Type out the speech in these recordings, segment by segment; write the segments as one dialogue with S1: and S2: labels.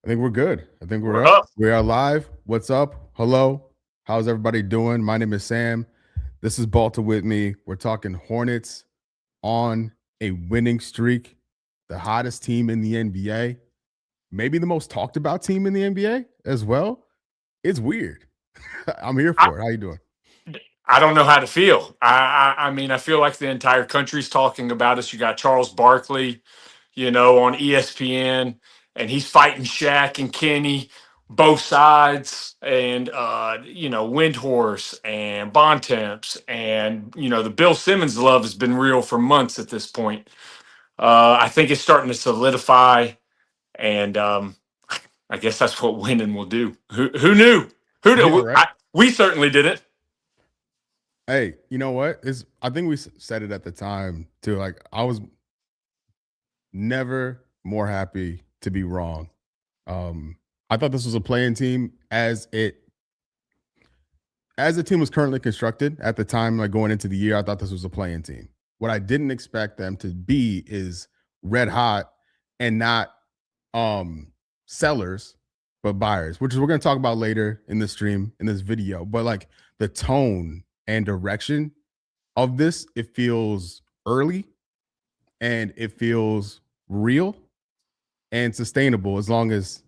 S1: I think we're good. I think we're
S2: We're
S1: up.
S2: up.
S1: We are live. What's up? Hello. How's everybody doing? My name is Sam. This is Balta with me. We're talking Hornets on a winning streak, the hottest team in the NBA, maybe the most talked about team in the NBA as well. It's weird. I'm here
S2: I,
S1: for it. How you doing?
S2: I don't know how to feel. I mean, I feel like the entire country's talking about us. You got Charles Barkley, on ESPN, and he's fighting Shaq and Kenny, both sides, and Windhorse and Bontemps, and the Bill Simmons love has been real for months at this point. I think it's starting to solidify, and I guess that's what winning will do. Who knew? Who
S1: Yeah,
S2: knew?
S1: right.
S2: We certainly didn't.
S1: Hey, you know what? I think we said it at the time too. Like I was never more happy to be wrong. I thought this was a playing team as the team was currently constructed at the time, like going into the year. I thought this was a playing team. What I didn't expect them to be is red hot and not sellers, but buyers, which is we're going to talk about later in the stream in this video. But like the tone and direction of this, it feels early and it feels real and sustainable as long as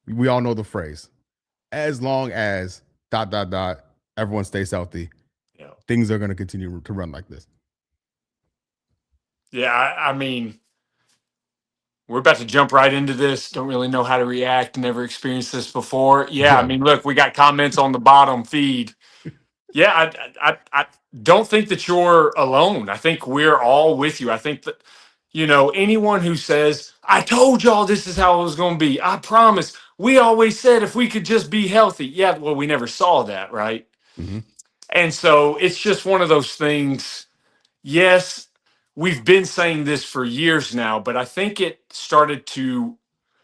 S1: we all know the phrase. As long as everyone stays healthy,
S2: Yeah.
S1: things are going to continue to run like this.
S2: Yeah, I mean, we're about to jump right into this. Don't really know how to react. Never experienced this before. Yeah, I
S1: Yeah.
S2: mean, look, we got comments on the bottom feed. Yeah, I don't think that you're alone. I think we're all with you. I think that, anyone who says, I told y'all this is how it was going to be, I promise. We always said if we could just be healthy. Yeah, well, we never saw that, right?
S1: Mm-hmm.
S2: And so it's just one of those things. Yes, we've been saying this for years now, but I think it started to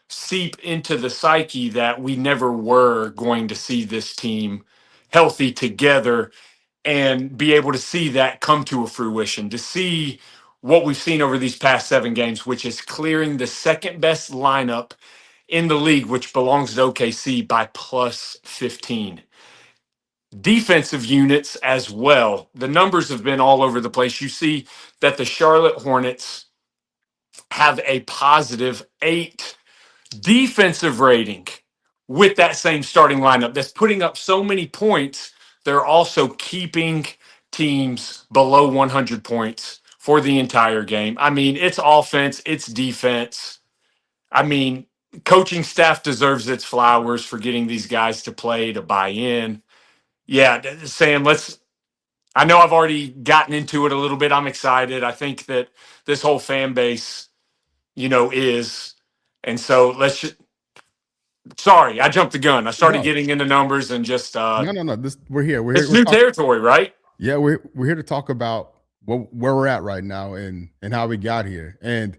S2: seep into the psyche that we never were going to see this team healthy together and be able to see that come to a fruition, to see what we've seen over these past 7 games, which is clearing the second best lineup in the league, which belongs to OKC, by plus 15. Defensive units as well. The numbers have been all over the place. You see that the Charlotte Hornets have a positive 8 defensive rating with that same starting lineup that's putting up so many points. They're also keeping teams below 100 points for the entire game. I mean, it's offense, it's defense. I mean, coaching staff deserves its flowers for getting these guys to play, to buy in. Yeah, Sam, I know I've already gotten into it a little bit. I'm excited. I think that this whole fan base, is. And so let's just, sorry, I jumped the gun. I started
S1: No,
S2: getting into numbers and just,
S1: no. We're here. We're here.
S2: it's
S1: We're
S2: new
S1: talking.
S2: territory, right?
S1: Yeah, we're here to talk about where we're at right now and how we got here. And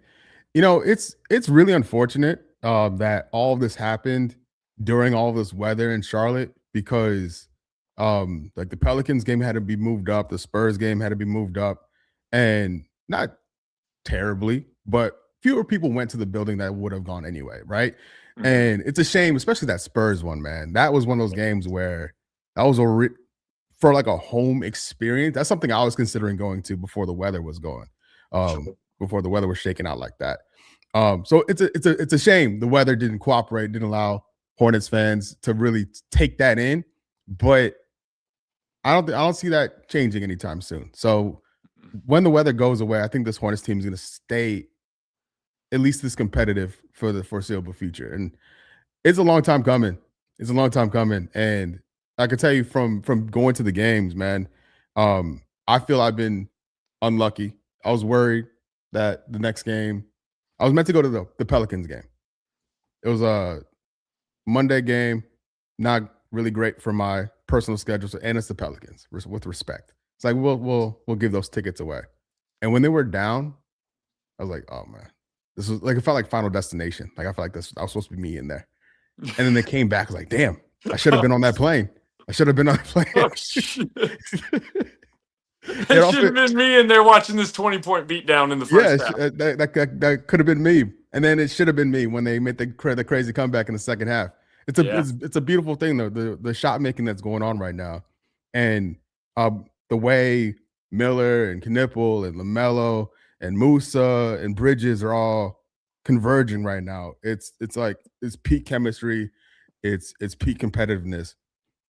S1: it's really unfortunate that all of this happened during all of this weather in Charlotte because like the Pelicans game had to be moved up, the Spurs game had to be moved up, and not terribly, but fewer people went to the building that would have gone anyway, right?
S2: Mhm.
S1: And it's a shame, especially that Spurs one, man. That was one of those games where that was for like a home experience. That's something I was considering going to before the weather was going,
S2: Sure.
S1: before the weather was shaking out like that. So it's a shame the weather didn't cooperate, didn't allow Hornets fans to really take that in. But I don't see that changing anytime soon. So when the weather goes away, I think this Hornets team is going to stay at least this competitive for the foreseeable future. And it's a long time coming. It's a long time coming. And I can tell you from going to the games, man, I feel I've been unlucky. I was worried that the next game, I was meant to go to the Pelicans game. It was a Monday game, not really great for my personal schedule. So, and it's the Pelicans with respect. It's like we'll give those tickets away. And when they were down, I was like, oh man, this was like it felt like Final Destination. Like I felt like this I was supposed to be me in there. And then they came back. I was like, damn, I should have been on that plane. I should have been on the plane.
S2: Oh, shit. It should have been me in there watching this 20-point beatdown in the
S1: Yeah,
S2: first half.
S1: that could have been me. And then it should have been me when they made the crazy comeback in the second half.
S2: Yeah.
S1: It's a beautiful thing though, the shot making that's going on right now, and the way Miller and Knipple and LaMelo and Musa and Bridges are all converging right now. It's like it's peak chemistry, it's peak competitiveness,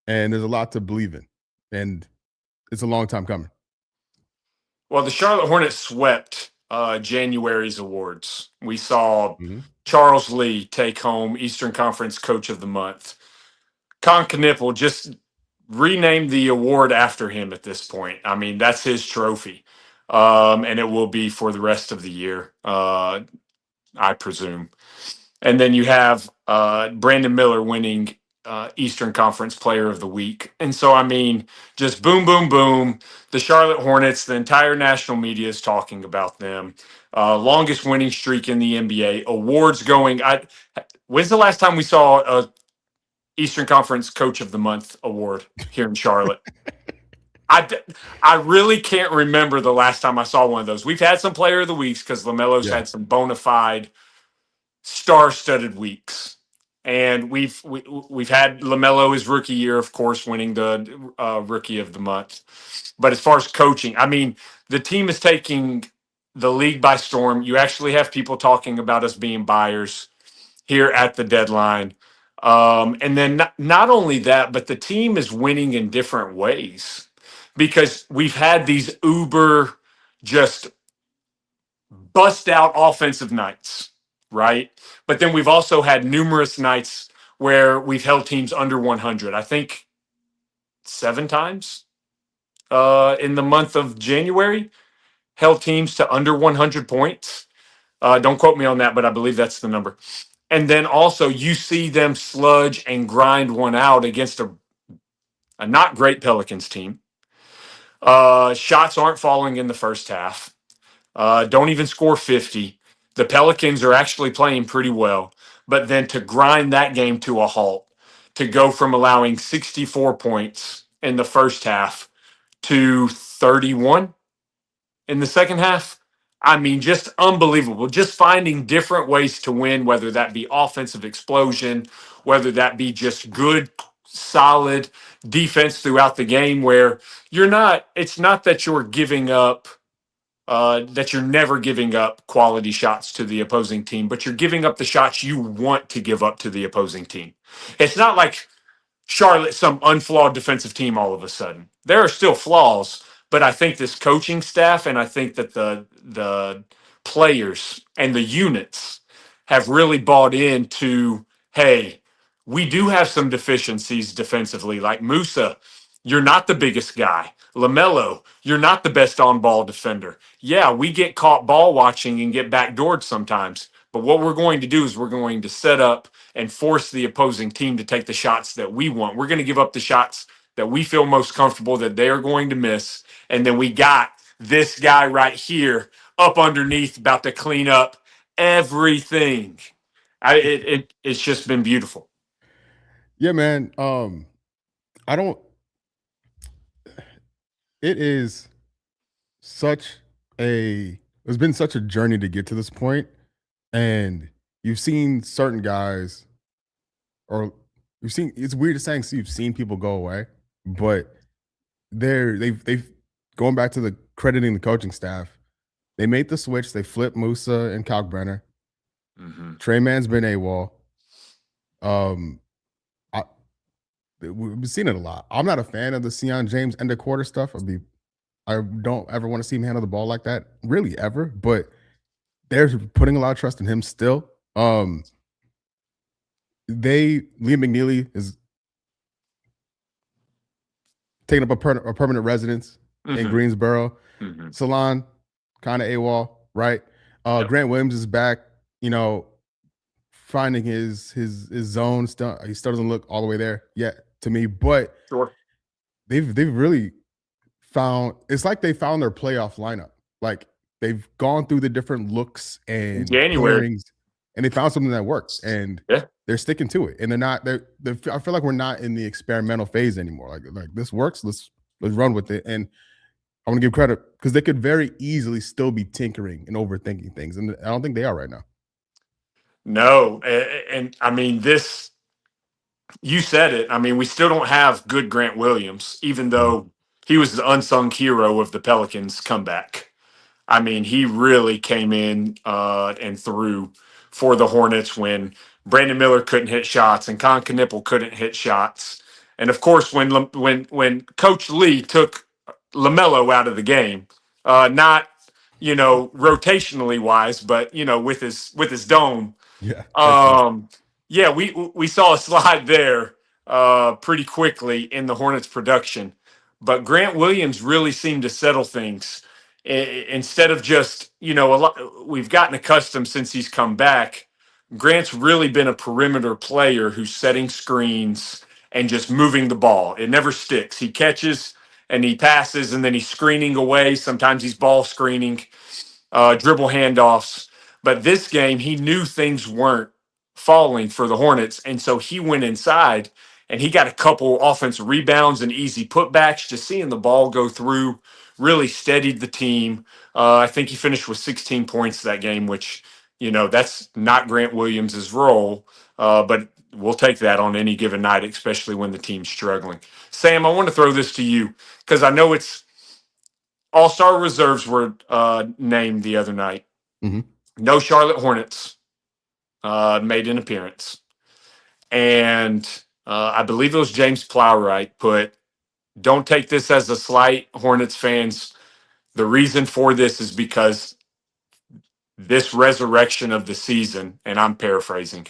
S1: and there's a lot to believe in, and it's a long time coming.
S2: Well, the Charlotte Hornets swept January's awards. We saw
S1: Mm-hmm.
S2: Charles Lee take home Eastern Conference Coach of the Month. Con Knipple just renamed the award after him at this point. I mean, that's his trophy. And it will be for the rest of the year, I presume. And then you have Brandon Miller winning Eastern Conference Player of the Week. And so, I mean, just boom, boom, boom. The Charlotte Hornets, the entire national media is talking about them. Longest winning streak in the NBA. Awards going. When's the last time we saw a Eastern Conference Coach of the Month award here in Charlotte? I really can't remember the last time I saw one of those. We've had some Player of the Weeks because LaMelo's
S1: Yeah.
S2: had some bona fide star-studded weeks, and we've had LaMelo his rookie year, of course, winning the Rookie of the Month. But as far as coaching, I mean, the team is taking the league by storm. You actually have people talking about us being buyers here at the deadline. And then not only that, but the team is winning in different ways because we've had these uber just bust out offensive nights, right? But then we've also had numerous nights where we've held teams under 100. I think 7 times in the month of January, held teams to under 100 points. Don't quote me on that, but I believe that's the number. And then also you see them sludge and grind one out against a not great Pelicans team. Shots aren't falling in the first half. Don't even score 50. The Pelicans are actually playing pretty well. But then to grind that game to a halt, to go from allowing 64 points in the first half to 31 in the second half. I mean, just unbelievable. Just finding different ways to win, whether that be offensive explosion, whether that be just good, solid defense throughout the game, where it's not that you're giving up, that you're never giving up quality shots to the opposing team, but you're giving up the shots you want to give up to the opposing team. It's not like Charlotte, some unflawed defensive team all of a sudden. There are still flaws, but I think this coaching staff and I think that the players and the units have really bought into, hey, we do have some deficiencies defensively. Like Musa, you're not the biggest guy. LaMelo, you're not the best on-ball defender. Yeah, we get caught ball watching and get backdoored sometimes. But what we're going to do is we're going to set up and force the opposing team to take the shots that we want. We're going to give up the shots that we feel most comfortable that they are going to miss. And then we got this guy right here up underneath about to clean up everything. It's just been beautiful.
S1: Yeah, man. I don't. It is such a. It's been such a journey to get to this point, and you've seen certain guys, or you've seen. It's weird to saying you've seen people go away, but they've going back to the crediting the coaching staff. They made the switch. They flipped Musa and Kalkbrenner.
S2: Mm-hmm.
S1: Trey Man's been AWOL. We've seen it a lot. I'm not a fan of the Sion James end of quarter stuff. I don't ever want to see him handle the ball like that, really ever. But they're putting a lot of trust in him still. Liam McNeely is taking up a permanent residence in Greensboro.
S2: Mm-hmm.
S1: Salon, kind of AWOL, right?
S2: Yep.
S1: Grant Williams is back, finding his zone. He still doesn't look all the way there yet to me, but
S2: Sure.
S1: They've really found, it's like they found their playoff lineup. Like they've gone through the different looks and
S2: January,
S1: pairings, and they found something that works, and they're sticking to it. And they're not. I feel like we're not in the experimental phase anymore. Like this works. Let's run with it. And I want to give credit because they could very easily still be tinkering and overthinking things, and I don't think they are right now.
S2: No, and I mean this. You said it. I mean, we still don't have good Grant Williams, even
S1: Mhm.
S2: though he was the unsung hero of the Pelicans' comeback. I mean, he really came in and threw for the Hornets when Brandon Miller couldn't hit shots and Con Knipple couldn't hit shots. And of course, when Coach Lee took LaMelo out of the game, not rotationally wise, but with his dome,
S1: Yeah, exactly.
S2: um, yeah, we saw a slide there pretty quickly in the Hornets production, but Grant Williams really seemed to settle things. Instead of just a lot, we've gotten accustomed since he's come back. Grant's really been a perimeter player who's setting screens and just moving the ball. It never sticks. He catches and he passes and then he's screening away. Sometimes he's ball screening, dribble handoffs. But this game, he knew things weren't falling for the Hornets. And so he went inside and he got a couple offensive rebounds and easy putbacks. Just seeing the ball go through really steadied the team. I think he finished with 16 points that game, which, that's not Grant Williams' role. But we'll take that on any given night, especially when the team's struggling. Sam, I want to throw this to you because I know it's all-star reserves were named the other night.
S1: Hmm.
S2: No Charlotte Hornets made an appearance. And I believe it was James Plowright put, don't take this as a slight, Hornets fans. The reason for this is because this resurrection of the season, and I'm paraphrasing,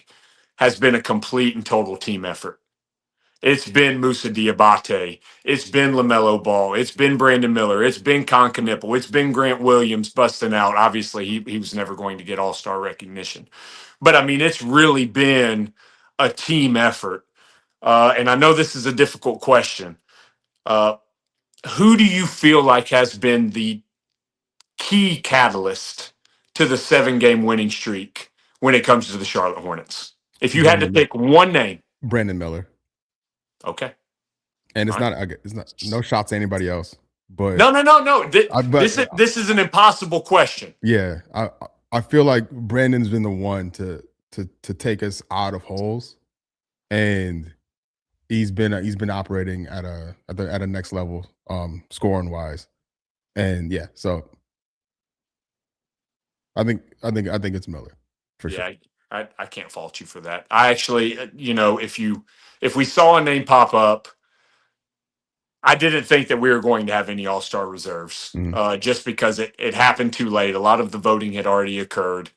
S2: has been a complete and total team effort. It's been Musa Diabate. It's been LaMelo Ball. It's been Brandon Miller. It's been Con Knipple. It's been Grant Williams busting out. Obviously, he was never going to get all-star recognition. But, I mean, it's really been a team effort. And I know this is a difficult question. Uh, who do you feel like has been the key catalyst to the 7-game winning streak when it comes to the Charlotte Hornets? If you had to
S1: Brandon
S2: pick one name.
S1: Brandon Miller,
S2: Okay.
S1: and
S2: All right.
S1: it's not no shots to anybody else, but
S2: No.
S1: but
S2: This is an impossible question.
S1: yeah, I feel like Brandon's been the one to take us out of holes, and he's been operating at a next level, scoring wise, and yeah, so I think it's Miller for sure.
S2: Yeah, I can't fault you for that. I actually, if we saw a name pop up, I didn't think that we were going to have any all-star reserves,
S1: Mhm.
S2: just because it happened too late. A lot of the voting had already occurred.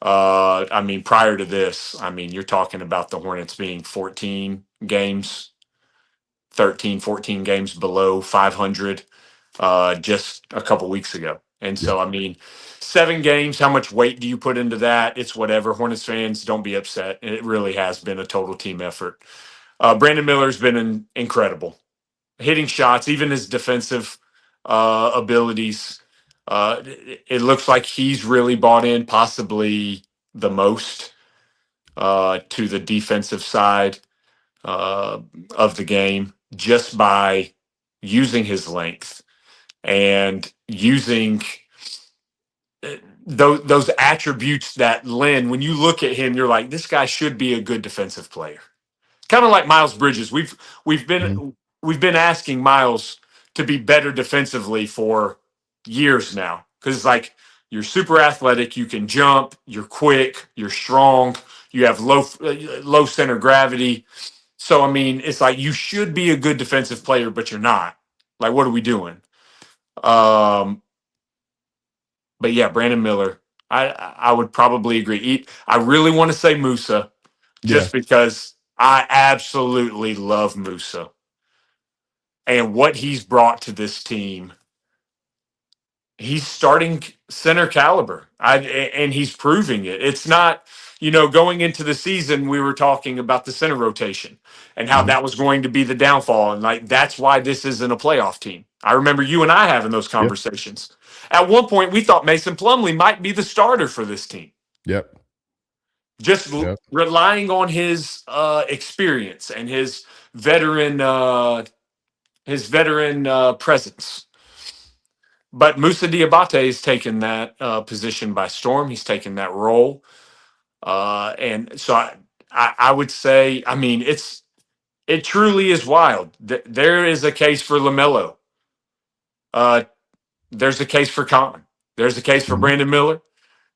S2: I mean, prior to this, I mean, you're talking about the Hornets being 14 games, 13, 14 games below 500 just a couple weeks ago. And
S1: Yeah,
S2: so, I mean, 7 games, how much weight do you put into that? It's whatever. Hornets fans, don't be upset. It really has been a total team effort. Brandon Miller's been incredible, hitting shots, even his defensive abilities. It looks like he's really bought in, possibly the most, to the defensive side uh, of the game just by using his length and using those attributes that lend. When you look at him, you're like, this guy should be a good defensive player. Kind of like Miles Bridges. We've
S1: mhm,
S2: been we've been asking Miles to be better defensively for years now because it's like you're super athletic, you can jump, you're quick, you're strong, you have low center gravity. So I mean, it's like you should be a good defensive player, but you're not. Like, what are we doing? Um, but yeah, Brandon Miller. I would probably agree. I really want to say Musa,
S1: yeah,
S2: just because I absolutely love Musa and what he's brought to this team. He's starting center caliber. And he's proving it. It's not, going into the season, we were talking about the center rotation and how
S1: mhm,
S2: that was going to be the downfall. And like, that's why this isn't a playoff team. I remember you and I having those
S1: yeah,
S2: conversations. At one point, we thought Mason Plumlee might be the starter for this team,
S1: yep,
S2: just
S1: yep,
S2: relying on his experience and his veteran presence. But Musa Diabate has taken that position by storm. He's taken that role. And so I would say, I mean, it truly is wild. There is a case for LaMelo. Uh, there's a case for Colin. There's a case for
S1: Mhm.
S2: Brandon Miller.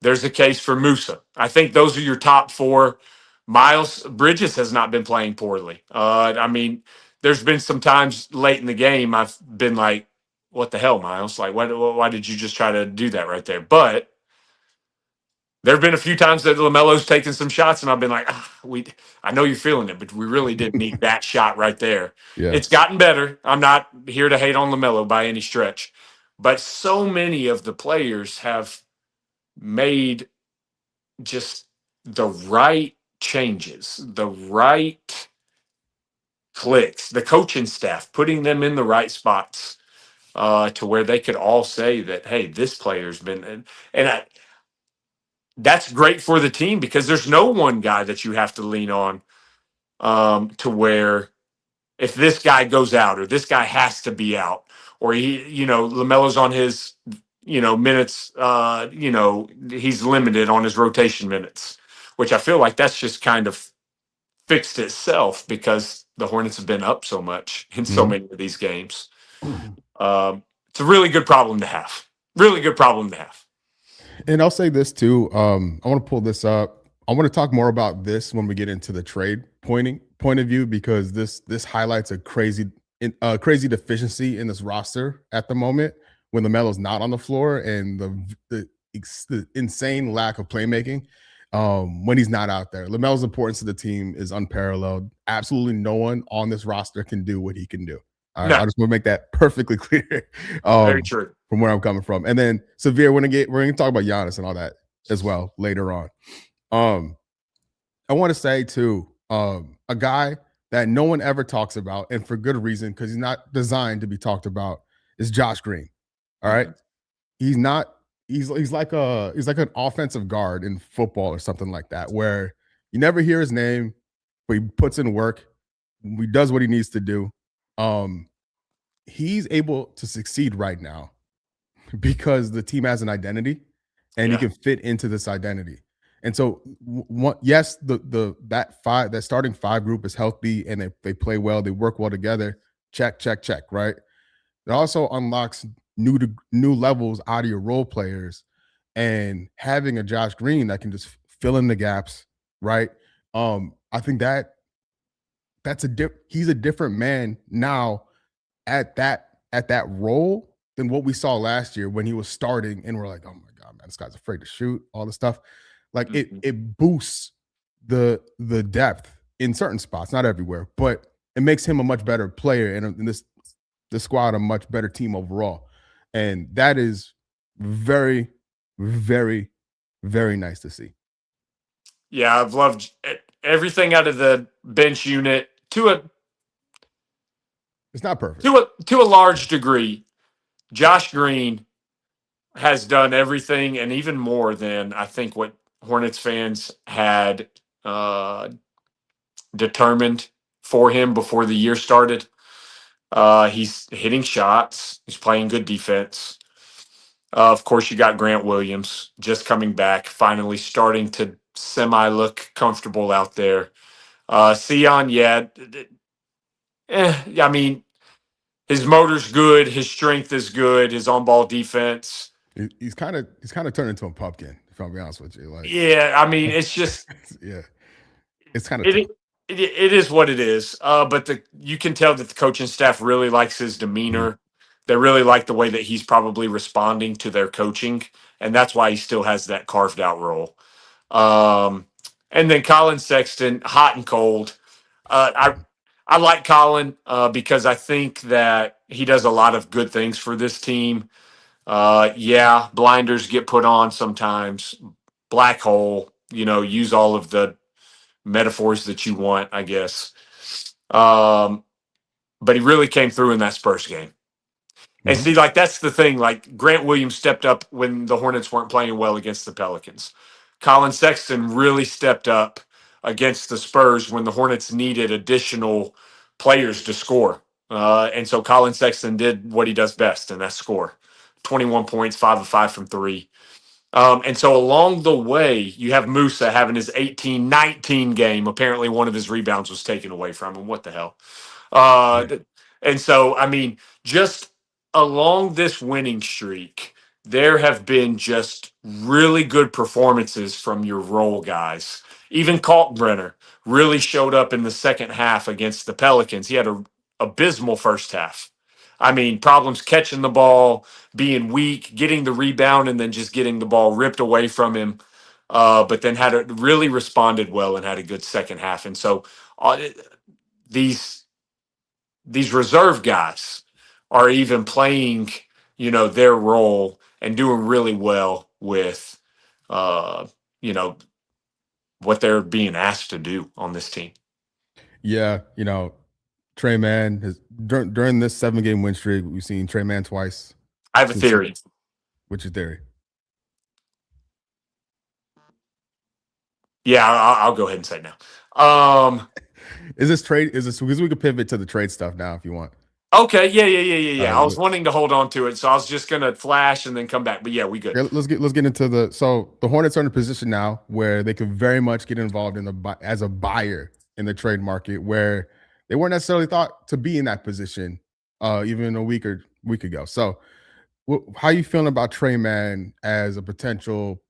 S2: There's a case for Musa. I think those are your top four. Miles Bridges has not been playing poorly. I mean, there's been some times late in the game I've been like, "What the hell, Miles? Like, why did you just try to do that right there?" But there have been a few times that LaMelo's taken some shots, and I've been like, I know you're feeling it, but we really didn't need that shot right there. It's
S1: Yes.
S2: gotten better. I'm not here to hate on LaMelo by any stretch, but so many of the players have made just the right changes, the right clicks, the coaching staff putting them in the right spots to where they could all say that, hey, this player's been, and that's great for the team because there's no one guy that you have to lean on to where if this guy goes out or this guy has to be out or LaMelo's on his, minutes, he's limited on his rotation minutes, which I feel like that's just kind of fixed itself because the Hornets have been up so much in so
S1: Mhm.
S2: many of these games. It's a really good problem to have. Really good problem to have.
S1: And I'll say this too. I want to pull this up. I want to talk more about this when we get into the trade point of view because this highlights a crazy deficiency in this roster at the moment when LaMelo's not on the floor and the insane lack of playmaking when he's not out there. LaMelo's importance to the team is unparalleled. Absolutely no one on this roster can do what he can do. All right,
S2: No,
S1: I just want to make that perfectly clear.
S2: very true.
S1: From where I'm coming from. And then Severe, we're gonna talk about Giannis and all that as well later on. Um, I want to say too, a guy that no one ever talks about, and for good reason, because he's not designed to be talked about, is Josh Green. All right.
S2: Mhm.
S1: He's not, he's like an offensive guard in football or something like that, where you never hear his name, but he puts in work, he does what he needs to do. Um, he's able to succeed right now because the team has an identity and he
S2: Yeah.
S1: can fit into this identity. And so, yes, that starting five group is healthy and they play well, they work well together. Check, check, check. Right. It also unlocks new levels out of your role players, and having a Josh Green that can just fill in the gaps. Right. I think he's a different man now at that role than what we saw last year when he was starting and we're like, oh my god, man, this guy's afraid to shoot, all the stuff. Like it
S2: Mhm.
S1: it boosts the depth in certain spots, not everywhere, but it makes him a much better player and this squad a much better team overall. And that is very, very, very nice to see.
S2: Yeah, I've loved everything out of the bench unit to a
S1: It's not perfect.
S2: to a large degree. Josh Green has done everything and even more than I think what Hornets fans had uh, determined for him before the year started. He's hitting shots. He's playing good defense. Of course, you got Grant Williams just coming back, finally starting to semi look comfortable out there. Sion, yeah, I mean, his motor's good, his strength is good, his on ball defense.
S1: He's kind of turned into a pumpkin, if I'll be honest with you. Like,
S2: Yeah, I mean, it's just
S1: yeah, it's kind of
S2: it
S1: tough.
S2: it is what it is. But you can tell that the coaching staff really likes his
S1: Mhm.
S2: demeanor. They really like the way that he's probably responding to their coaching, and that's why he still has that carved out role. Um, and then Colin Sexton, hot and cold. I like Colin because I think that he does a lot of good things for this team. Yeah, blinders get put on sometimes. Black hole, use all of the metaphors that you want, I guess. Um, but he really came through in that Spurs game. And
S1: Mhm.
S2: see, like that's the thing. Like Grant Williams stepped up when the Hornets weren't playing well against the Pelicans. Colin Sexton really stepped up against the Spurs when the Hornets needed additional players to score. And so Colin Sexton did what he does best, and that's score. 21 points, 5 of 5 from three. And so along the way, you have Musa having his 18-19 game. Apparently, one of his rebounds was taken away from him. What the hell? Uh,
S1: Yeah.
S2: th- and so, I mean, just along this winning streak, there have been just really good performances from your role guys. Even Kalkbrenner really showed up in the second half against the Pelicans. He had a abysmal first half. I mean, problems catching the ball, being weak, getting the rebound, and then just getting the ball ripped away from him. But then really responded well and had a good second half. And so these these reserve guys are even playing, their role and doing really well with, uh, you know, what they're being asked to do on this team.
S1: Yeah, Trey Man has during this 7-game win streak, we've seen Trey Man twice.
S2: I have a theory.
S1: Which is theory?
S2: Yeah, I'll go ahead and say it now.
S1: Is this trade? Is this because we could pivot to the trade stuff now if you want?
S2: Okay, yeah.
S1: All
S2: I
S1: right,
S2: was wanting to hold on to it, so I was just gonna flash and then come back. But yeah, we good.
S1: let's get into the Hornets are in a position now where they could very much get involved as a buyer in the trade market where they weren't necessarily thought to be in that position even a week ago. So how you feeling about Trey Man as a potential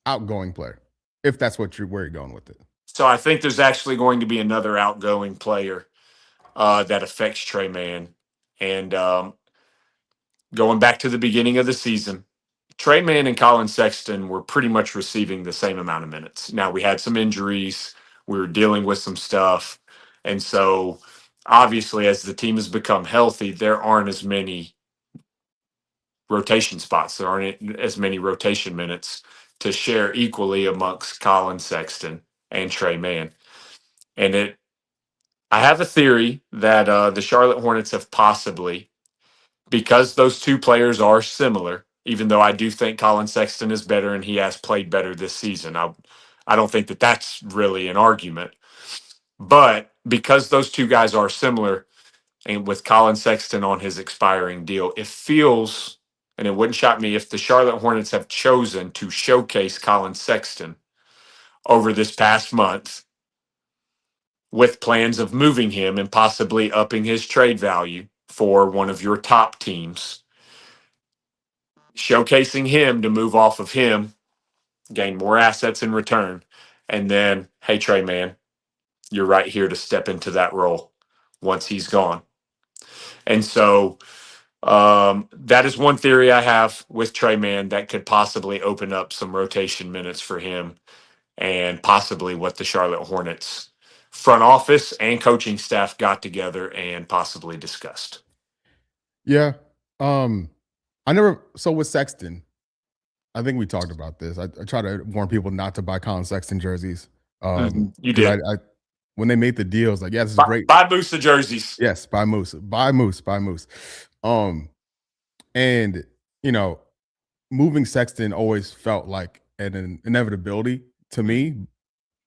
S1: outgoing player, if that's where you're going with it?
S2: So I think there's actually going to be another outgoing player that affects Trey Man. And going back to the beginning of the season, Trey Man and Colin Sexton were pretty much receiving the same amount of minutes. Now, we had some injuries, we were dealing with some stuff. And so, obviously, as the team has become healthy, there aren't as many rotation spots, there aren't as many rotation minutes to share equally amongst Colin Sexton and Trey Man. And I have a theory that the Charlotte Hornets have possibly, because those two players are similar, even though I do think Colin Sexton is better and he has played better this season. I don't think that that's really an argument. But because those two guys are similar, and with Colin Sexton on his expiring deal, it feels, and it wouldn't shock me if the Charlotte Hornets have chosen to showcase Colin Sexton over this past month with plans of moving him and possibly upping his trade value for one of your top teams, showcasing him to move off of him, gain more assets in return, and then, hey, Trey, man, you're right here to step into that role once he's gone. And so that is one theory I have with Trey Man that could possibly open up some rotation minutes for him and possibly what the Charlotte Hornets front office and coaching staff got together and possibly discussed.
S1: Yeah. I never so with Sexton, I think we talked about this. I try to warn people not to buy Colin Sexton jerseys.
S2: You
S1: Because
S2: did.
S1: I when they made the deals, like, yeah, this is great.
S2: Buy Moose the jerseys.
S1: Yes, buy Moose. Buy Moose. Buy Moose. And moving Sexton always felt like an inevitability to me.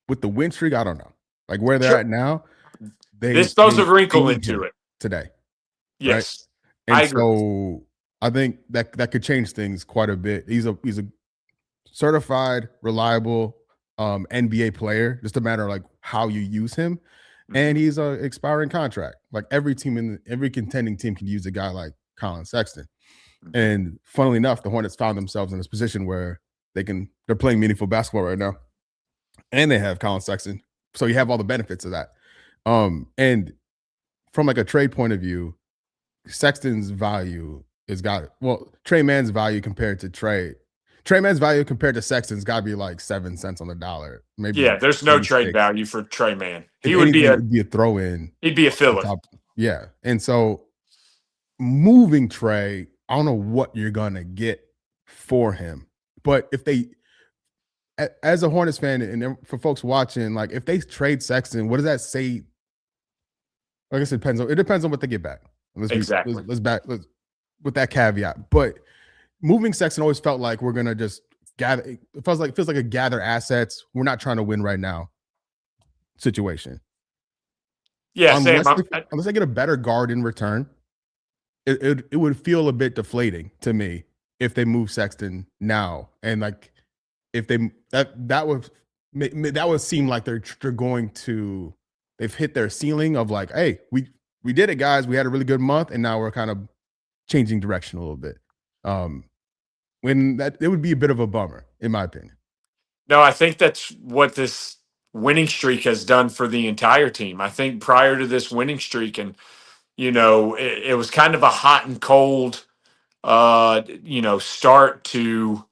S1: With the win streak, I don't know. Like where they're
S2: Sure.
S1: at now,
S2: This throws a
S1: they
S2: wrinkle
S1: need
S2: into
S1: him
S2: it.
S1: today. Right.
S2: Yes. I
S1: And
S2: agree.
S1: so I think that could change things quite a bit. He's a certified, reliable NBA player. Just a matter of like how you use him. And he's a expiring contract. Like every contending team can use a guy like Colin Sexton. And funnily enough, the Hornets found themselves in this position where they're playing meaningful basketball right now. And they have Colin Sexton. So you have all the benefits of that. And from like a trade point of view, Sexton's value is Trey Man's value compared to Trey Man's value compared to Sexton's got to be like 7 cents on the dollar.
S2: Yeah, there's no
S1: maybe
S2: trade
S1: 6.
S2: value for Trey Man.
S1: If anything, it'd be a throw in.
S2: He'd be a
S1: On
S2: filler.
S1: top. Yeah. And so moving Trey, I don't know what you're gonna get for him. But if they as a Hornets fan and for folks watching, like if they trade Sexton, what does that say? I guess it depends on what they get back.
S2: Exactly.
S1: Let's with that caveat. But moving Sexton always felt like we're gonna just gather. It feels like a gather assets. We're not trying to win right now situation.
S2: Yeah,
S1: unless
S2: Sam.
S1: they get a better guard in return, it would feel a bit deflating to me if they move Sexton now, and like if they that would seem like they're going to they've hit their ceiling of like, hey, we did it, guys. We had a really good month, and now we're kind of changing direction a little bit. When that it would be a bit of a bummer, in my opinion.
S2: No, I think that's what this winning streak has done for the entire team. I think prior to this winning streak, and it was kind of a hot and cold, start to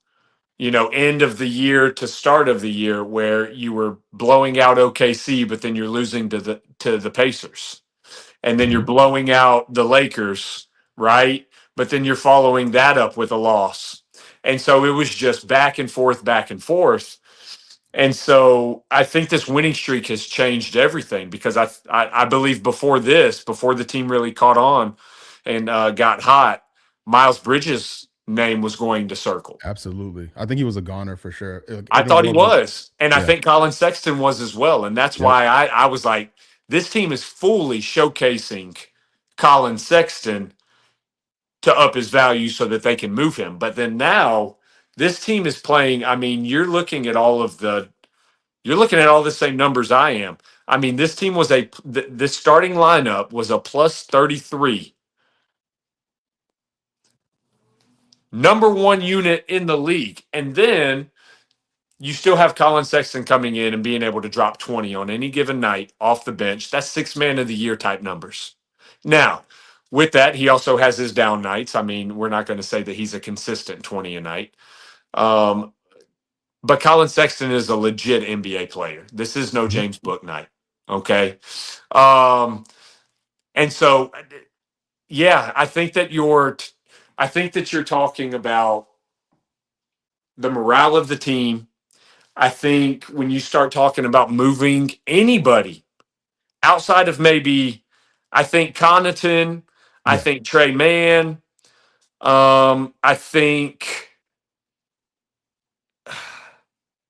S2: end of the year to start of the year, where you were blowing out OKC, but then you're losing to the Pacers, and then you're blowing out the Lakers, right? But then you're following that up with a loss, and so it was just back and forth, back and forth. And so I think this winning streak has changed everything, because I believe before the team really caught on and got hot, Miles Bridges' name was going to circle.
S1: Absolutely. I think he was a goner for sure.
S2: I thought he was. And I
S1: Yeah.
S2: think Colin Sexton was as well. And that's why I was like, this team is fully showcasing Colin Sexton to up his value so that they can move him. But then now this team is playing. I mean, you're looking at all the same numbers I am. I mean, this team was this starting lineup was a plus 33. Number one unit in the league. And then you still have Colin Sexton coming in and being able to drop 20 on any given night off the bench. That's 6-man of the year type numbers. Now, with that, he also has his down nights. I mean, we're not going to say that he's a consistent 20 a night. But Colin Sexton is a legit NBA player. This is no James Book night. Okay. And so, yeah, I think that you're talking about the morale of the team. I think when you start talking about moving anybody outside of maybe, I think Connaughton, I think Trey Mann, I think,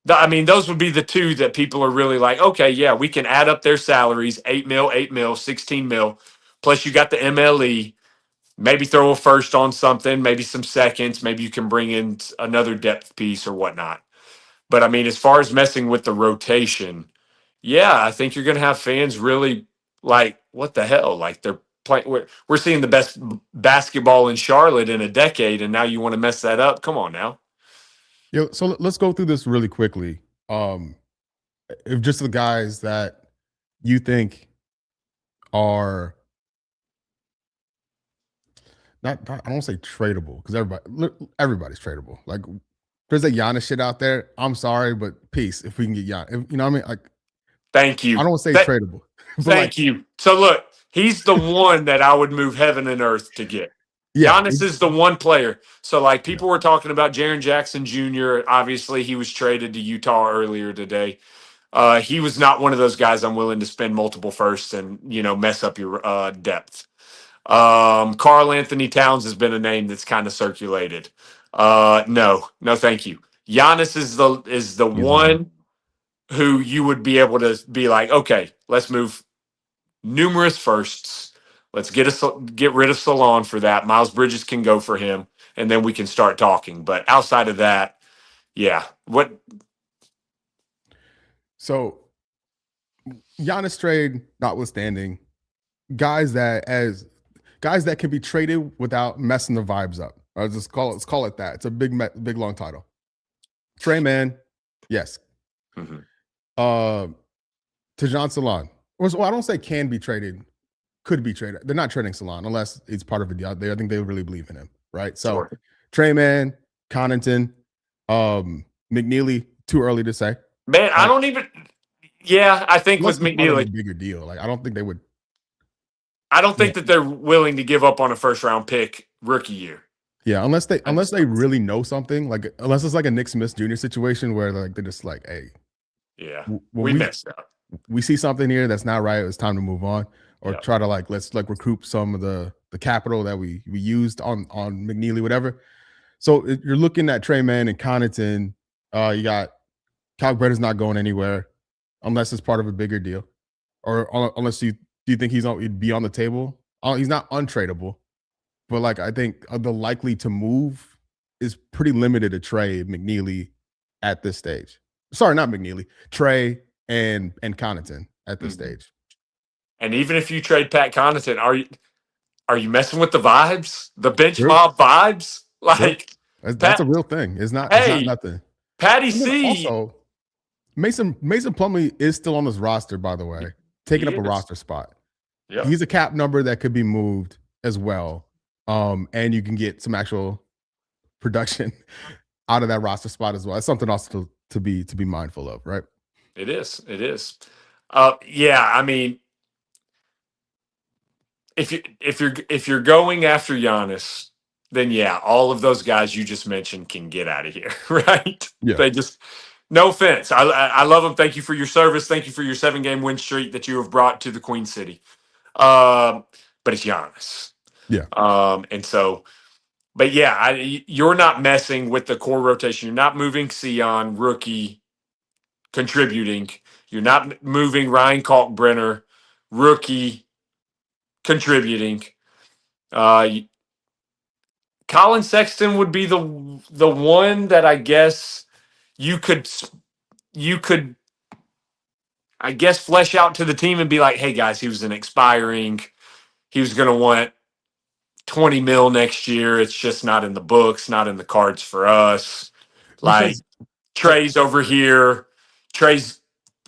S2: those would be the two that people are really like, okay, yeah, we can add up their salaries, 8 mil, 16 mil, plus you got the MLE, maybe throw a first on something, maybe some seconds, maybe you can bring in another depth piece or whatnot. But I mean, as far as messing with the rotation, yeah, I think you're going to have fans really like, what the hell? Like, they're playing. We're seeing the best basketball in Charlotte in a decade, and now you want to mess that up? Come on now.
S1: So let's go through this really quickly. If just the guys that you think are not I don't say tradable, because everybody's tradable. Like, there's a Giannis shit out there. I'm sorry, but peace if we can get Giannis. You know what I mean? Like,
S2: thank you.
S1: I don't say tradable.
S2: Thank you. So look, he's the one that I would move heaven and earth to get.
S1: Yeah,
S2: Giannis is the one player. So, like, people were talking about Jaren Jackson Jr. Obviously, he was traded to Utah earlier today. He was not one of those guys I'm willing to spend multiple firsts and, mess up your depth. Karl Anthony Towns has been a name that's kind of circulated. No, thank you. Giannis is the one who you would be able to be like, okay, let's move numerous firsts. Let's get rid of Salon for that. Miles Bridges can go for him, and then we can start talking. But outside of that, yeah. What?
S1: So, Giannis trade notwithstanding, guys that can be traded without messing the vibes up. Let's call it that. It's a big long title. Trey Mann, yes. Tajon Salon. Well, I don't say can be traded, could be traded. They're not trading Salon unless it's part of a deal. I think they really believe in him, right? So, sure. Trey Mann, Connaughton, McNeely, too early to say.
S2: Man, I don't even. Yeah, I think with McNeely,
S1: a bigger deal. Like, I don't think they would.
S2: I don't think that they're willing to give up on a first round pick rookie year.
S1: Yeah, unless they really know something, like unless it's like a Nick Smith Jr. situation where like they're just like, hey,
S2: yeah, we messed up.
S1: We see something here that's not right. It's time to move on, or try to let's recoup some of the capital that we used on McNeely, whatever. So you're looking at Trey Mann and Connaughton. You got Cal Brenner's not going anywhere unless it's part of a bigger deal, or unless do you think he'd be on the table? He's not untradeable, but like I think the likely to move is pretty limited to Trey McNeely at this stage. Sorry, not McNeely, Trey and Connaughton at this stage.
S2: And even if you trade Pat Connaughton, are you messing with the vibes? The bench
S1: True.
S2: mob vibes?
S1: True.
S2: Like
S1: That's a
S2: Pat,
S1: real thing. It's not
S2: hey,
S1: nothing.
S2: Patty
S1: And then
S2: C.
S1: also, Mason Plumlee is still on this roster, by the way, taking up a roster spot.
S2: Yep.
S1: He's a cap number that could be moved as well. And you can get some actual production out of that roster spot as well. It's something else to be mindful of, right?
S2: It is. It is. Yeah, I mean, if you're going after Giannis, then yeah, all of those guys you just mentioned can get out of here, right?
S1: Yeah.
S2: They just, no offense. I love them. Thank you for your service. Thank you for your 7-game win streak that you have brought to the Queen City. But it's Giannis.
S1: Yeah.
S2: And so, but yeah, you're not messing with the core rotation. You're not moving Sion, rookie, contributing. You're not moving Ryan Kalkbrenner, rookie, contributing. Colin Sexton would be the one that I guess you could I guess flesh out to the team and be like, hey guys, he was an expiring. He was going to want 20 mil next year. It's just not in the books, not in the cards for us. Like Trey's over here. Trey's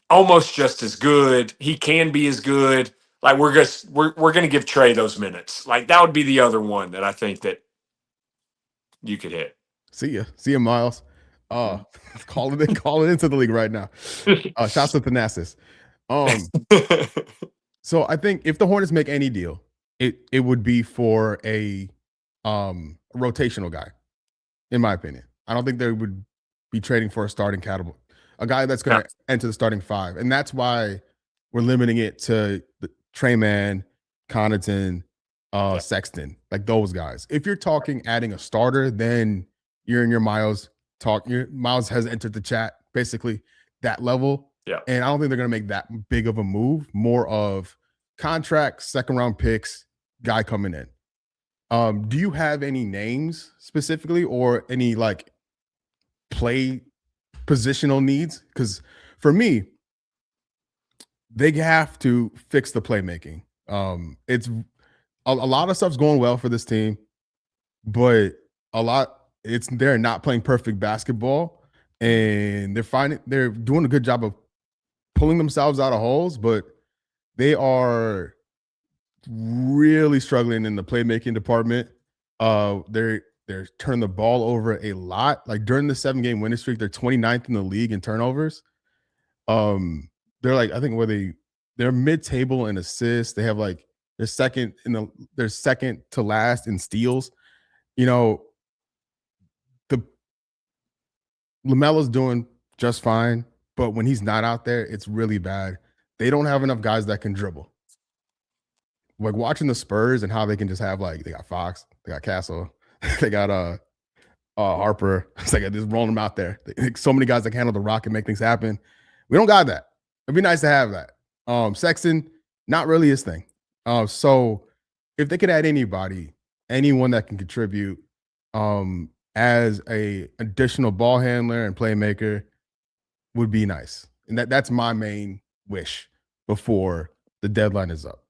S2: almost just as good. He can be as good. Like we're going to give Trey those minutes. Like that would be the other one that I think that you could hit.
S1: See ya, Miles. Call it into the league right now. Shouts to Thanasis. So I think if the Hornets make any deal, it would be for a rotational guy, in my opinion. I don't think they would be trading for a starting category, a guy that's going to enter the starting 5, and that's why we're limiting it to the Treyman, Connaughton, Sexton, like those guys. If you're talking adding a starter, then you're in your Miles talk. Miles has entered the chat, basically that level.
S2: Yeah.
S1: And I don't think they're going to make that big of a move. More of contract, second round picks, guy coming in. Do you have any names specifically or any like play positional needs? Because for me, they have to fix the playmaking. It's a lot of stuff's going well for this team, but they're not playing perfect basketball, and they're doing a good job of pulling themselves out of holes, but they are really struggling in the playmaking department. They're turning the ball over a lot. Like during the 7-game winning streak, they're 29th in the league in turnovers. They're like, I think they're mid-table in assists. They have like they're second to last in steals. You know, LaMelo's doing just fine, but when he's not out there, it's really bad. They don't have enough guys that can dribble. Like watching the Spurs and how they can just have like they got Fox, they got Castle, they got Harper. It's like just rolling them out there. So many guys that can handle the rock and make things happen. We don't got that. It'd be nice to have that. Sexton, not really his thing. So if they could add anyone that can contribute as a additional ball handler and playmaker would be nice. And that's my main wish before the deadline is up.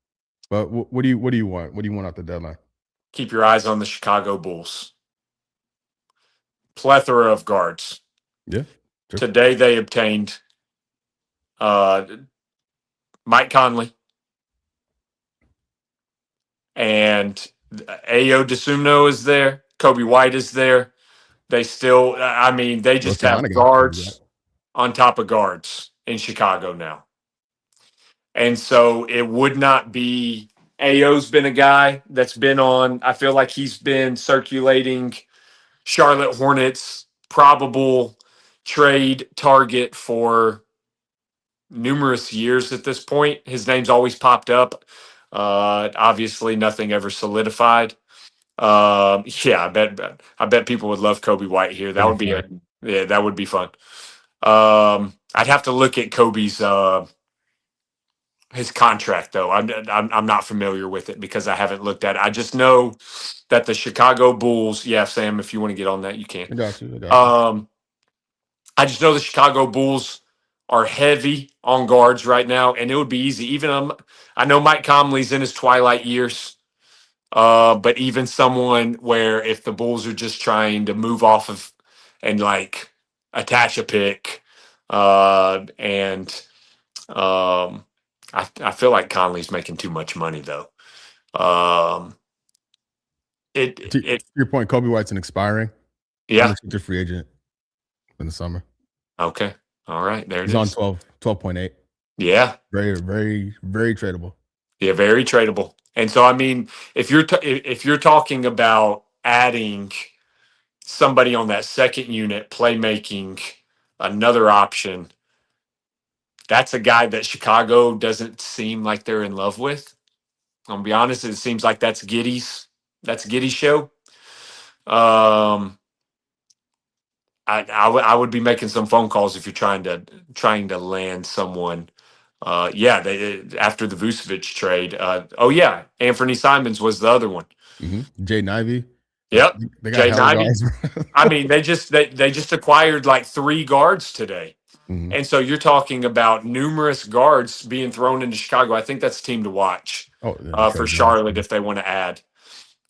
S1: But what do you want? What do you want out the deadline?
S2: Keep your eyes on the Chicago Bulls. Plethora of guards.
S1: Yeah.
S2: Sure. Today they obtained Mike Conley and Ayo Dosunmu is there. Kobe White is there. They still, I mean, they just have guards on top of guards in Chicago now. And so it would not be, Ayo's been a guy that's been on, I feel like he's been circulating Charlotte Hornets probable trade target for numerous years at this point. His name's always popped up. Obviously nothing ever solidified. Yeah, I bet people would love Kobe White here. That would be that would be fun. I'd have to look at Kobe's his contract though. I'm not familiar with it because I haven't looked at it. I just know that the Chicago Bulls. Yeah, Sam, if you want to get on that, you can.
S1: I got you. I got you.
S2: I just know the Chicago Bulls are heavy on guards right now, and it would be easy. I know Mike Conley's in his twilight years, but even someone where if the Bulls are just trying to move off of and like attach a pick, and I feel like Conley's making too much money though. Um,
S1: To
S2: it
S1: your point, Kobe White's an expiring
S2: yeah.
S1: unrestricted free agent in the summer.
S2: Okay. All right. There it
S1: He's on
S2: is.
S1: 12.8.
S2: Yeah.
S1: Very, very, very tradable.
S2: Yeah. Very tradable. And so, I mean, if you're talking about adding somebody on that second unit, playmaking, another option, that's a guy that Chicago doesn't seem like they're in love with. I'm gonna be honest, it seems like that's Giddy's show. Um, I would be making some phone calls if you're trying to land someone. Yeah, after the Vucevic trade. Oh yeah, Anthony Simons was the other one.
S1: Jaden Ivey. Like
S2: Yep,
S1: they got
S2: Jaden
S1: hella
S2: Ivey.
S1: guys.
S2: I mean, they just acquired like 3 guards today, and so you're talking about numerous guards being thrown into Chicago. I think that's a team to watch
S1: Oh, and
S2: for
S1: Trey Jones.
S2: Charlotte if they want to add.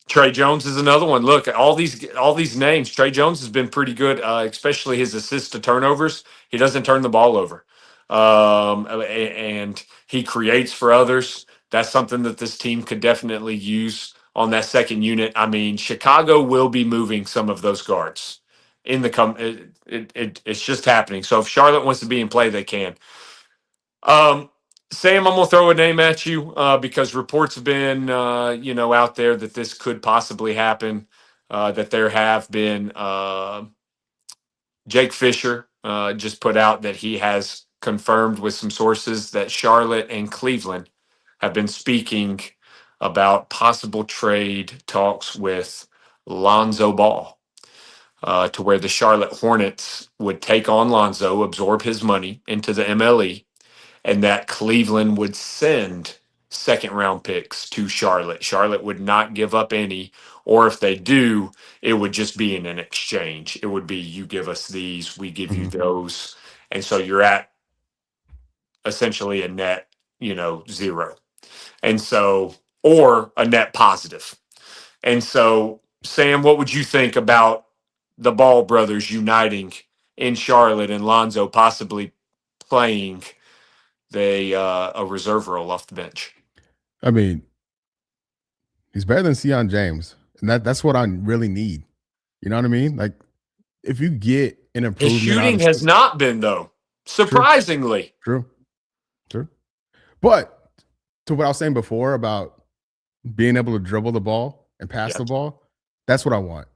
S2: Trey Jones is another one. Look, all these names. Trey Jones has been pretty good, especially his assists to turnovers. He doesn't turn the ball over, and he creates for others. That's something that this team could definitely use on that second unit. I mean, Chicago will be moving some of those guards in the come. It's just happening. So if Charlotte wants to be in play, they can. Um, Sam, I'm gonna throw a name at you because reports have been, out there that this could possibly happen. That there have been Jake Fisher just put out that he has confirmed with some sources that Charlotte and Cleveland have been speaking about possible trade talks with Lonzo Ball. To where the Charlotte Hornets would take on Lonzo, absorb his money into the MLE, and that Cleveland would send second round picks to Charlotte. Charlotte would not give up any, or if they do, it would just be in an exchange. It would be you give us these, we give you those. And so you're at essentially a net, zero. And so, or a net positive. And so, Sam, what would you think about the Ball brothers uniting in Charlotte and Lonzo possibly playing a reserve role off the bench?
S1: I mean, he's better than Sion James, and that's what I really need. You know what I mean? Like, if you get an
S2: His
S1: improvement out
S2: shooting
S1: of
S2: has not been though,
S1: true,
S2: surprisingly.
S1: true, true, but to what I was saying before about being able to dribble the ball and pass the
S2: Yes.
S1: ball, that's what I want.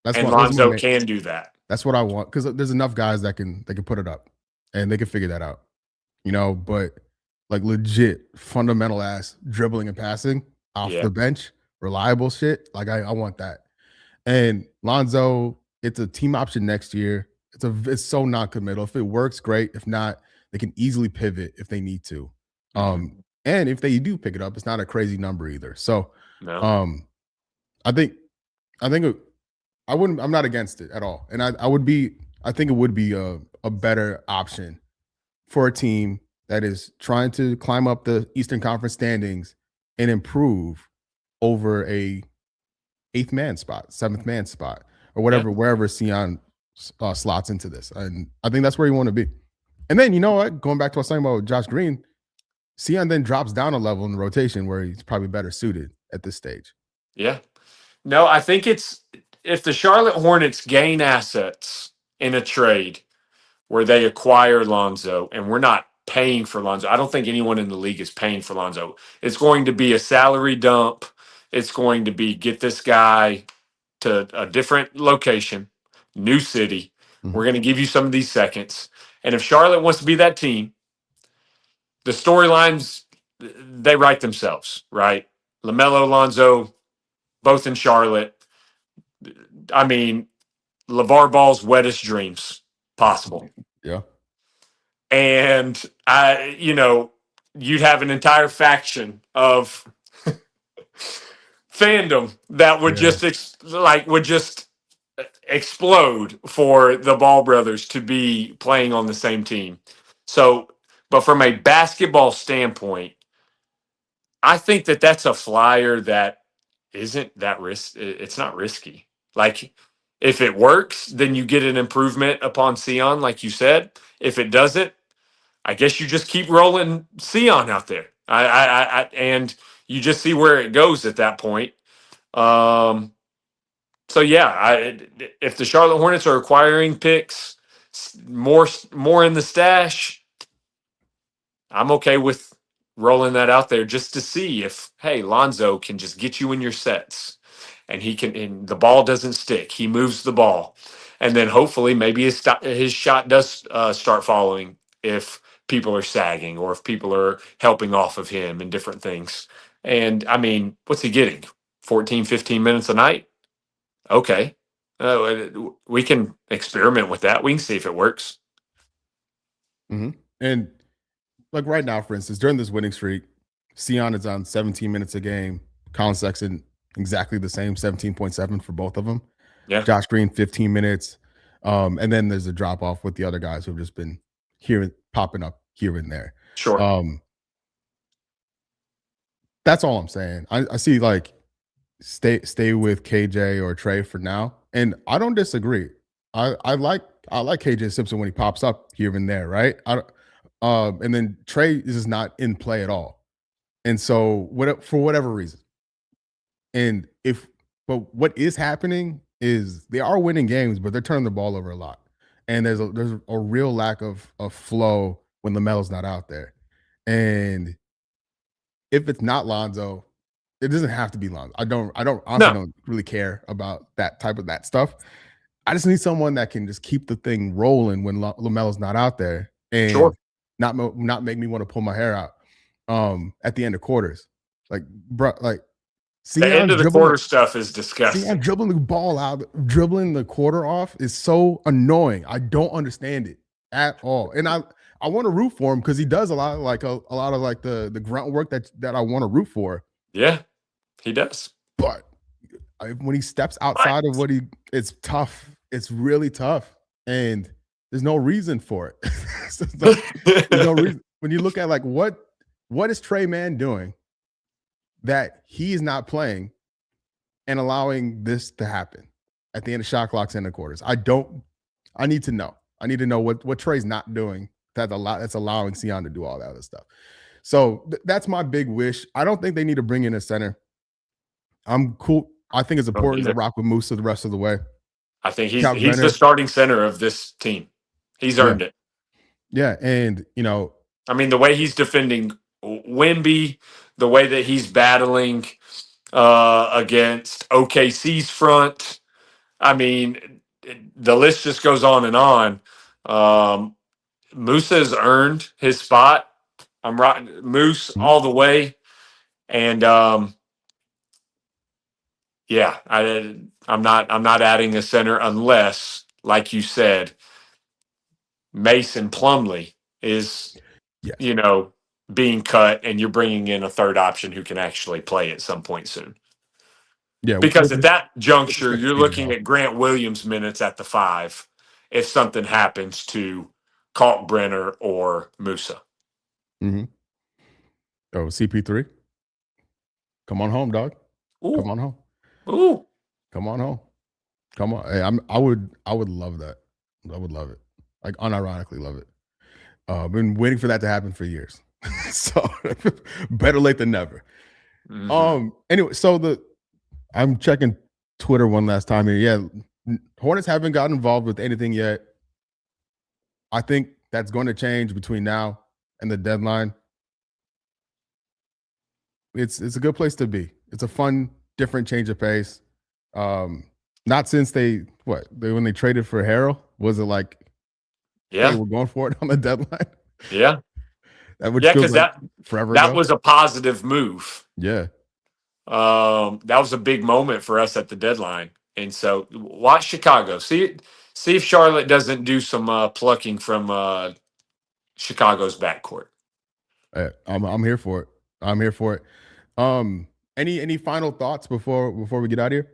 S1: That's
S2: And
S1: what those are my
S2: Lonzo
S1: main,
S2: can do that.
S1: that's what I want because there's enough guys that can put it up and they can figure that out. But like legit fundamental ass dribbling and passing off
S2: Yeah.
S1: the bench, reliable shit. Like I want that. And Lonzo, it's a team option next year. It's so non-committal. If it works, great. If not, they can easily pivot if they need to. And if they do pick it up, it's not a crazy number either. So
S2: No.
S1: I think I'm not against it at all. And I think it would be a better option for a team that is trying to climb up the Eastern Conference standings and improve over a eighth man spot, seventh man spot, or whatever, wherever Sion slots into this. And I think that's where you want to be. And then, you know what? Going back to what I was talking about Josh Green, Sion then drops down a level in the rotation where he's probably better suited at this stage.
S2: Yeah. No, I think it's if the Charlotte Hornets gain assets in a trade where they acquire Lonzo, and we're not paying for Lonzo. I don't think anyone in the league is paying for Lonzo. It's going to be a salary dump. It's going to be get this guy to a different location, new city. We're going to give you some of these seconds. And if Charlotte wants to be that team, the storylines, they write themselves, right? LaMelo, Lonzo, both in Charlotte. I mean, LeVar Ball's wettest dreams possible.
S1: Yeah.
S2: And you'd have an entire faction of fandom that would
S1: Yeah.
S2: just explode for the Ball brothers to be playing on the same team. So, but from a basketball standpoint, I think that that's a flyer that isn't that risk. It's not risky. Like if it works, then you get an improvement upon Sion, like you said. If it doesn't, I guess you just keep rolling Sion out there. And you just see where it goes at that point. Um, so yeah, if the Charlotte Hornets are acquiring picks, more in the stash, I'm okay with rolling that out there just to see if, hey, Lonzo can just get you in your sets and and the ball doesn't stick. He moves the ball. And then hopefully maybe his shot does start following if people are sagging or if people are helping off of him and different things. And I mean, what's he getting? 14, 15 minutes a night? Okay. We can experiment with that. We can see if it works.
S1: Hmm. And like right now, for instance, during this winning streak, Sion is on 17 minutes a game. Colin Sexton, exactly the same, 17.7 for both of them.
S2: Yeah,
S1: Josh Green, 15 minutes. And then there's a drop off with the other guys who've just been here popping up here and there.
S2: sure.
S1: That's all I'm saying. I see like stay with KJ or Trey for now. And I don't disagree. I like KJ Simpson when he pops up here and there, right? And then Trey is just not in play at all. And so for whatever reason. But what is happening is they are winning games, but they're turning the ball over a lot. And there's a real lack of flow when LaMelo's not out there. And if it's not Lonzo, it doesn't have to be Lonzo. I honestly don't really care about that stuff. I just need someone that can just keep the thing rolling when LaMelo's not out there and
S2: Sure.
S1: not make me want to pull my hair out at the end of quarters. Like, bro, like
S2: The end of the quarter stuff is disgusting.
S1: dribbling the ball out, dribbling the quarter off is so annoying. I don't understand it at all. And I want to root for him because he does a lot of like the grunt work that I want to root for.
S2: Yeah, he does.
S1: But when he steps outside of it's tough. It's really tough. And there's no reason for it. there's no reason. When you look at like what is Trey Mann doing that he's not playing and allowing this to happen at the end of shot clocks and the quarters? I need to know. I need to know what Trey's not doing that's allowing Sion to do all that other stuff. So that's my big wish. I don't think they need to bring in a center. I'm cool. I think it's important to rock with Musa the rest of the way.
S2: I think he's the starting center of this team. He's earned it.
S1: Yeah, and
S2: I mean, the way he's defending Wemby, the way that he's battling against OKC's front. I mean, the list just goes on and on. Musa has earned his spot. I'm rocking Moose all the way, and yeah, I'm not adding a center unless, like you said, Mason Plumlee is, being cut, and you're bringing in a third option who can actually play at some point soon.
S1: Yeah,
S2: because at that juncture, you're looking at Grant Williams minutes at the 5 if something happens to Kalkbrenner or Musa.
S1: Mm-hmm. Oh, CP3, come on home, dog. Ooh. Come on home.
S2: Ooh,
S1: come on home. Come on. Hey, I would love that. I would love it. Like unironically love it. I've been waiting for that to happen for years. So better late than never. Mm-hmm. Anyway, so I'm checking Twitter one last time here. Yeah, Hornets haven't gotten involved with anything yet. I think that's going to change between now and the deadline. It's a good place to be. It's a fun, different change of pace. Not since when they traded for Harrell, was it like,
S2: yeah,
S1: hey, we're going for it on the deadline?
S2: Yeah.
S1: Because forever
S2: that
S1: ago.
S2: was a positive move.
S1: Yeah.
S2: That was a big moment for us at the deadline. And so watch Chicago. See if Charlotte doesn't do some plucking from Chicago's backcourt.
S1: I'm here for it. I'm here for it. Any final thoughts before we get out of here?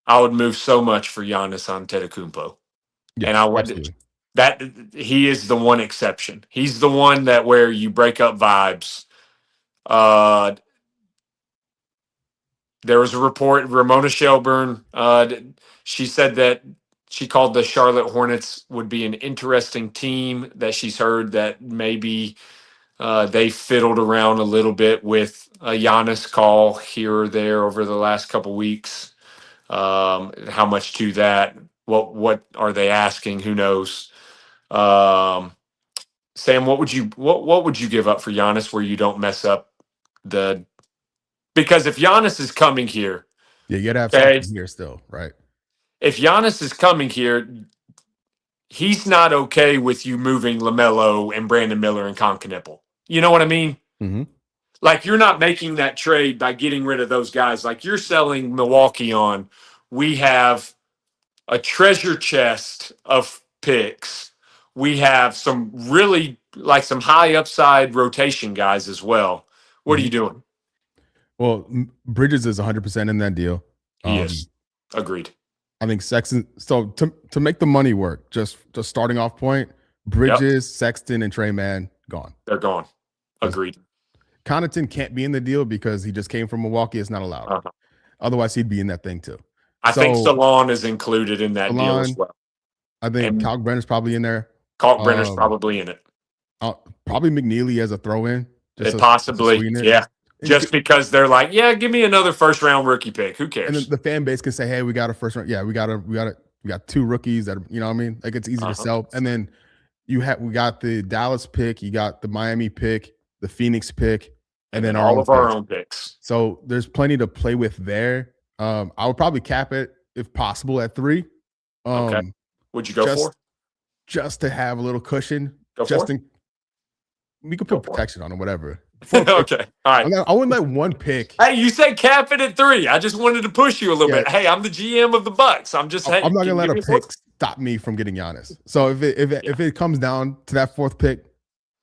S2: I would move so much for Giannis Antetokounmpo, and I
S1: Yes,
S2: would
S1: absolutely.
S2: that he is the one exception. He's the one that where you break up vibes. Uh, there was a report, Ramona Shelburne. She said that she called the Charlotte Hornets would be an interesting team. That she's heard that maybe they fiddled around a little bit with a Giannis call here or there over the last couple weeks. How much to that? What are they asking? Who knows? Um, Sam, what would you give up for Giannis where you don't mess up the? Because if Giannis is coming here,
S1: Yeah, you gotta have
S2: okay,
S1: something here still, right?
S2: if Giannis is coming here, he's not okay with you moving LaMelo and Brandon Miller and Concanipple. You know what I mean?
S1: Mm-hmm.
S2: Like you're not making that trade by getting rid of those guys. Like you're selling Milwaukee on. We have a treasure chest of picks. We have some really like some high upside rotation guys as well. What are
S1: Mm-hmm.
S2: you doing?
S1: Well, Bridges is 100% in that deal.
S2: He is. Agreed.
S1: I think Sexton. So to make the money work, just starting off point,
S2: Yep.
S1: Bridges, Sexton, and Trey Man gone.
S2: They're gone.
S1: Just
S2: Agreed.
S1: Connaughton can't be in the deal because he just came from Milwaukee. It's not allowed.
S2: Uh-huh.
S1: Otherwise, he'd be in that thing too.
S2: I think
S1: So
S2: Salon is included in that deal as
S1: Alon,
S2: well.
S1: I think
S2: And
S1: Kalkbrenner's probably in there.
S2: Kalkbrenner's probably in it.
S1: Probably McNeely as a throw-in, just to
S2: Possibly,
S1: sweeten it.
S2: yeah. Just because they're like, yeah, give me another first round rookie pick. Who
S1: And
S2: cares?
S1: then the fan base can say, "Hey, we got a first round. Yeah, we got two rookies that are, you know what I mean? Like it's easy to sell." And then we got the Dallas pick, you got the Miami pick, the Phoenix pick, and then
S2: all of our own picks.
S1: So there's plenty to play with there. I would probably cap it if possible at 3.
S2: Okay. Would you go for?
S1: Just to have a little cushion.
S2: Go
S1: just
S2: for?
S1: We could put protection on it, whatever.
S2: Okay. All right.
S1: I wouldn't let one pick.
S2: Hey, you said cap it at 3. I just wanted to push you a little bit. Hey, I'm the GM of the Bucks. I'm
S1: not gonna let a pick stop me from getting Giannis. So if it comes down to that 4th pick,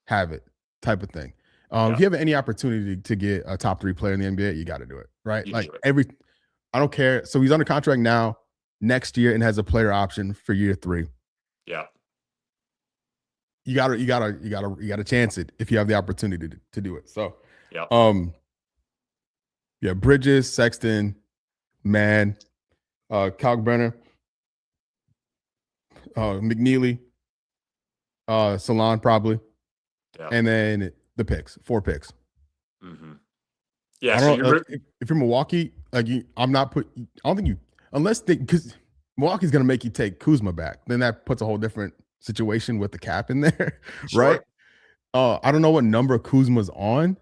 S1: have it type of thing. If you have any opportunity to get a top 3 player in the NBA, you got to do it, right? I don't care. So he's under contract now, next year, and has a player option for year 3.
S2: Yeah.
S1: You gotta chance it if you have the opportunity to do it. So, yeah, Bridges, Sexton, Man, Kalkbrenner, McNeely, Salon probably, and then the picks, 4 picks.
S2: Mm-hmm. Yeah,
S1: if you're Milwaukee, like I don't think you unless because Milwaukee's gonna make you take Kuzma back. Then that puts a whole different situation with the cap in there, right? I don't know what number Kuzma's on.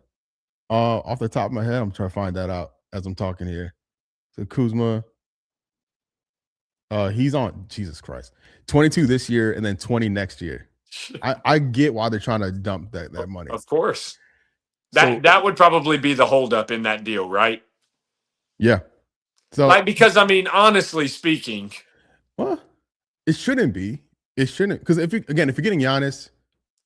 S1: Off the top of my head, I'm trying to find that out as I'm talking here. So Kuzma, he's on Jesus Christ, 22 this year and then 20 next year. I get why they're trying to dump that money.
S2: Of course. That would probably be the holdup in that deal, right?
S1: Yeah. So
S2: because I mean, honestly speaking,
S1: well, it shouldn't be. It shouldn't, because if you're getting Giannis,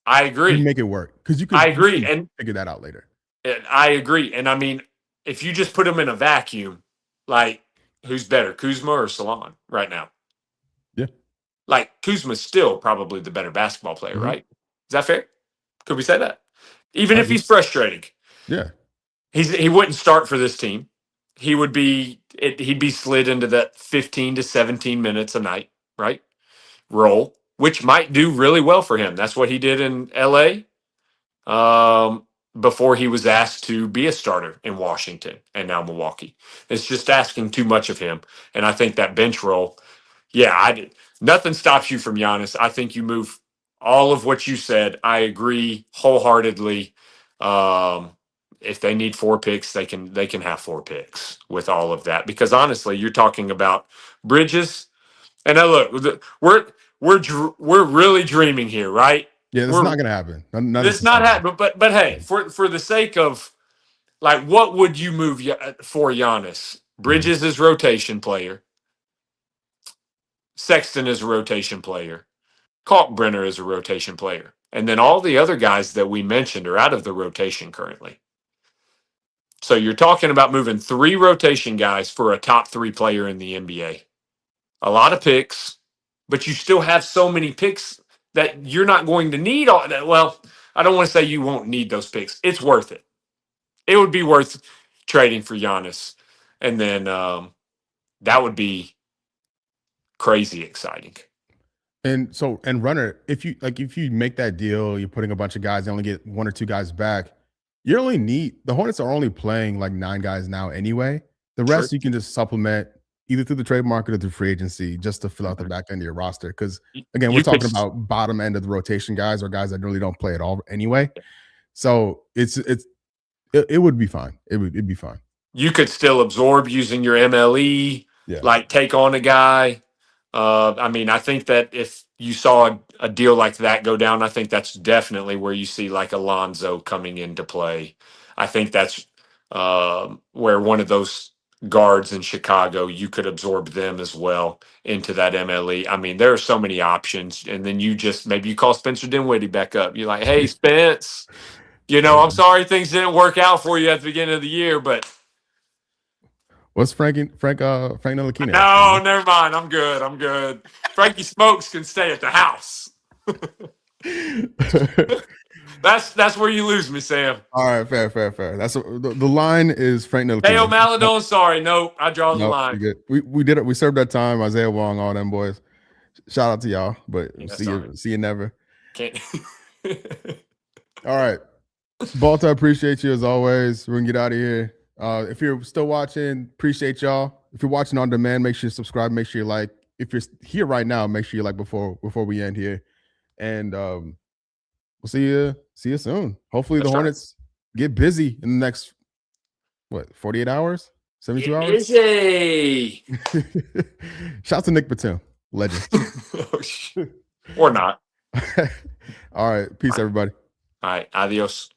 S2: I agree.
S1: You make it work because you can.
S2: I agree,
S1: and figure that out later.
S2: And I agree, and I mean, if you just put them in a vacuum, like who's better, Kuzma or Salon right now?
S1: Yeah,
S2: like Kuzma's still probably the better basketball player, right? Is that fair? Could we say that? Even if he's frustrating,
S1: yeah,
S2: he wouldn't start for this team. He would be he'd be slid into that 15 to 17 minutes a night, right? Role, which might do really well for him. That's what he did in LA before he was asked to be a starter in Washington and now Milwaukee. It's just asking too much of him. And I think that bench role, nothing stops you from Giannis. I think you move all of what you said. I agree wholeheartedly. If they need 4 picks, they can have 4 picks with all of that. Because honestly, you're talking about Bridges. And now look, we're really dreaming here, right?
S1: Yeah, this is not going to happen.
S2: It's not happening. But hey, for the sake of like, what would you move for Giannis? Bridges is rotation player. Sexton is a rotation player. Kalkbrenner is a rotation player. And then all the other guys that we mentioned are out of the rotation currently. So you're talking about moving 3 rotation guys for a top 3 player in the NBA. A lot of picks, but you still have so many picks that you're not going to need all that. Well, I don't want to say you won't need those picks. It's worth it. It would be worth trading for Giannis. And then that would be crazy exciting.
S1: And so, and runner, if you make that deal, you're putting a bunch of guys, you only get 1 or 2 guys back. You only need the Hornets are only playing like 9 guys now anyway. The rest you can just supplement either through the trade market or through free agency just to fill out the back end of your roster. Because again, we're talking about bottom end of the rotation guys or guys that really don't play at all anyway. So it would be fine. It'd be fine.
S2: You could still absorb using your MLE, like take on a guy. I mean, I think that if you saw a deal like that go down, I think that's definitely where you see like Alonzo coming into play. I think that's where one of those guards in Chicago, you could absorb them as well into that MLE. I mean, there are so many options. And then you just maybe you call Spencer Dinwiddie back up. You're like, hey, Spence, I'm sorry things didn't work out for you at the beginning of the year, but
S1: what's Frank Ntilikina?
S2: No, never mind. I'm good. Frankie Smokes can stay at the house. That's where you lose me, Sam.
S1: All right, fair. That's the line is Frank Ntilikina.
S2: Hey, Maladon, sorry, no, I draw the line.
S1: We did it. We served our time. Isaiah Wong, all them boys. Shout out to y'all, but see you never.
S2: Can't.
S1: All right, Balta, appreciate you as always. We're gonna get out of here. If you're still watching, appreciate y'all. If you're watching on demand, make sure you subscribe. Make sure you like. If you're here right now, make sure you like before we end here. And we'll see you soon. Hopefully the Hornets get busy in the next 48 hours, 72 hours.
S2: Busy.
S1: Shout out to Nick Batum, legend.
S2: Or not.
S1: All right, peace, everybody.
S2: All right, adios.